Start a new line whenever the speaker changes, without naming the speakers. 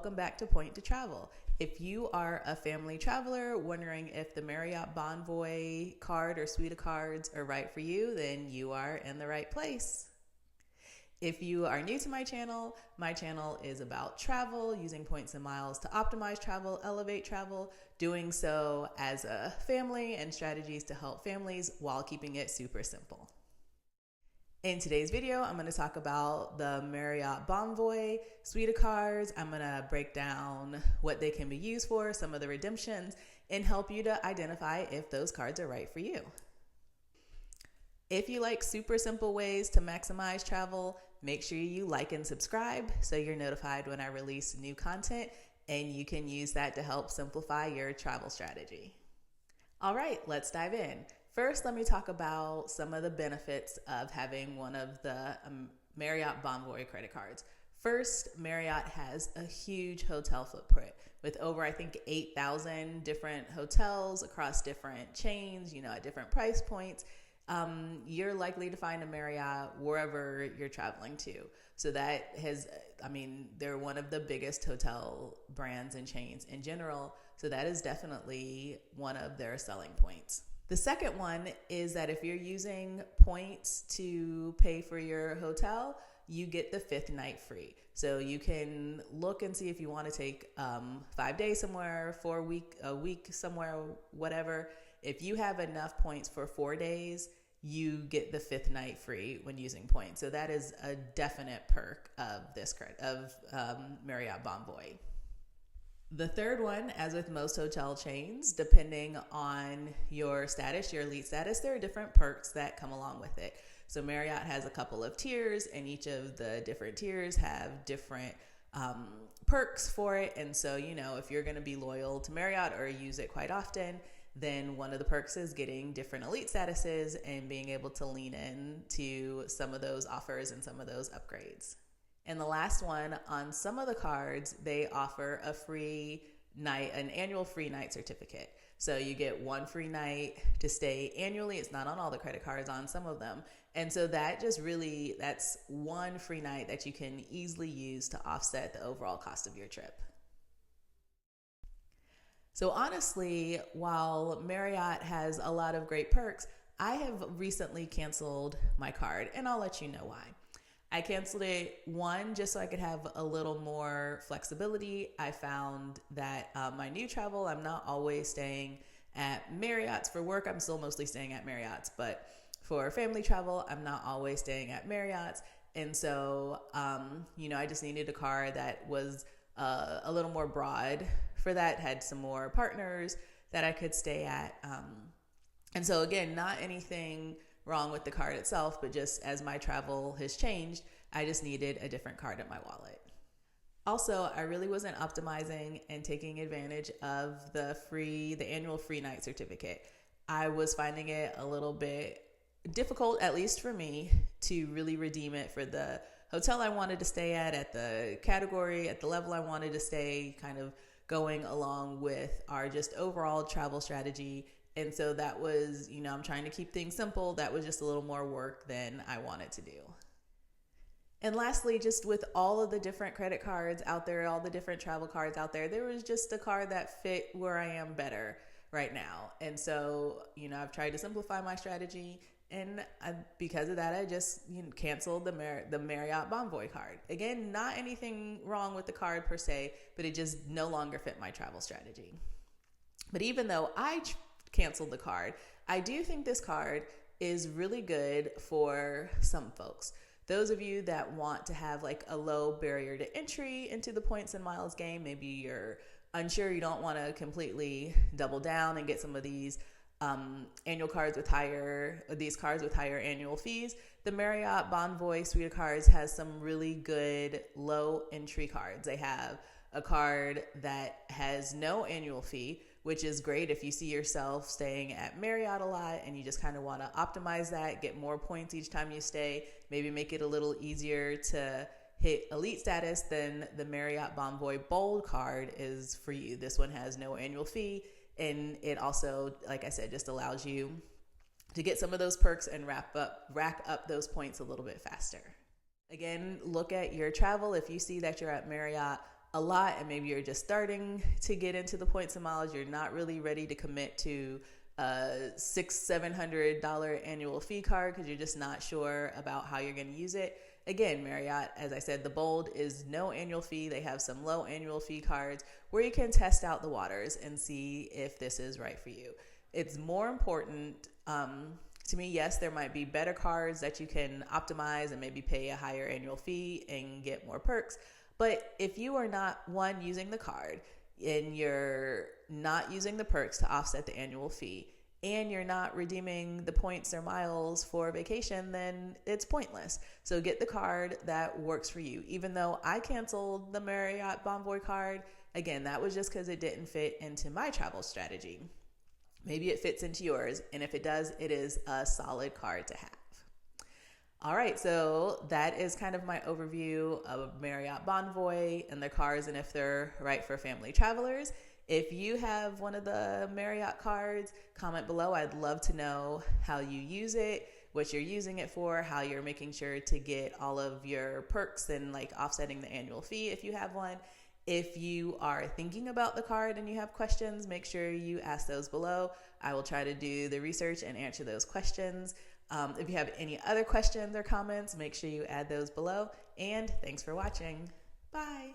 welcome back to Point to Travel. If you are a family traveler wondering if the Marriott Bonvoy card or suite of cards are right for you, then you are in the right place. If you are new to my channel is about travel, using points and miles to optimize travel, elevate travel, doing so as a family, and strategies to help families while keeping it super simple. In today's video, I'm going to talk about the Marriott Bonvoy suite of cards. I'm going to break down what they can be used for, some of the redemptions, and help you to identify if those cards are right for you. If you like super simple ways to maximize travel, make sure you like and subscribe so you're notified when I release new content, and you can use that to help simplify your travel strategy. All right, let's dive in. First, let me talk about some of the benefits of having one of the Marriott Bonvoy credit cards. First, Marriott has a huge hotel footprint with over, I think, 8,000 different hotels across different chains, at different price points. You're likely to find a Marriott wherever you're traveling to. So that they're one of the biggest hotel brands and chains in general. So that is definitely one of their selling points. The second one is that if you're using points to pay for your hotel, you get the 5th night free. So you can look and see if you want to take 5 days somewhere, a week somewhere, whatever. If you have enough points for 4 days, you get the 5th night free when using points. So that is a definite perk of this credit of Marriott Bonvoy. The third one, as with most hotel chains, depending on your status, your elite status, there are different perks that come along with it. So Marriott has a couple of tiers, and each of the different tiers have different perks for it. And so, if you're going to be loyal to Marriott or use it quite often, then one of the perks is getting different elite statuses and being able to lean in to some of those offers and some of those upgrades. And the last one, on some of the cards, they offer an annual free night certificate. So you get one free night to stay annually. It's not on all the credit cards, on some of them. And so that's one free night that you can easily use to offset the overall cost of your trip. So honestly, while Marriott has a lot of great perks, I have recently canceled my card, and I'll let you know why. I canceled it, one, just so I could have a little more flexibility. I found that my new travel, I'm not always staying at Marriott's for work. I'm still mostly staying at Marriott's, but for family travel, I'm not always staying at Marriott's. And so, I just needed a card that was a little more broad for that, had some more partners that I could stay at. And so again, not anything wrong with the card itself, but just as my travel has changed, I just needed a different card in my wallet. Also, I really wasn't optimizing and taking advantage of the annual free night certificate. I was finding it a little bit difficult, at least for me, to really redeem it for the hotel I wanted to stay at the category, at the level I wanted to stay, kind of going along with our just overall travel strategy. And so that was, I'm trying to keep things simple. That was just a little more work than I wanted to do. And lastly, just with all of the different credit cards out there, all the different travel cards out there, there was just a card that fit where I am better right now. And so, I've tried to simplify my strategy. And because of that, I just canceled the Marriott Bonvoy card. Again, not anything wrong with the card per se, but it just no longer fit my travel strategy. But even though I canceled the card, I do think this card is really good for some folks. Those of you that want to have a low barrier to entry into the points and miles game, maybe you're unsure, you don't want to completely double down and get some of these annual cards with higher annual fees. The Marriott Bonvoy suite of cards has some really good low entry cards. They have a card that has no annual fee, which is great if you see yourself staying at Marriott a lot and you just kind of want to optimize that, get more points each time you stay, maybe make it a little easier to hit elite status. Then the Marriott Bonvoy Bold card is for you. This one has no annual fee, and it also, like I said, just allows you to get some of those perks and rack up those points a little bit faster. Again, look at your travel. If you see that you're at Marriott a lot, and maybe you're just starting to get into the points and miles, you're not really ready to commit to a $600-700 annual fee card because you're just not sure about how you're going to use it. Again, Marriott, as I said, the Bold is no annual fee. They have some low annual fee cards where you can test out the waters and see if this is right for you. It's more important to me, yes, there might be better cards that you can optimize and maybe pay a higher annual fee and get more perks. But if you are not, one, using the card and you're not using the perks to offset the annual fee, and you're not redeeming the points or miles for vacation, then it's pointless. So get the card that works for you. Even though I canceled the Marriott Bonvoy card, again, that was just because it didn't fit into my travel strategy. Maybe it fits into yours, and if it does, it is a solid card to have. All right, so that is kind of my overview of Marriott Bonvoy and their cards and if they're right for family travelers. If you have one of the Marriott cards, comment below. I'd love to know how you use it, what you're using it for, how you're making sure to get all of your perks and like offsetting the annual fee if you have one. If you are thinking about the card and you have questions, make sure you ask those below. I will try to do the research and answer those questions. If you have any other questions or comments, make sure you add those below. And thanks for watching. Bye.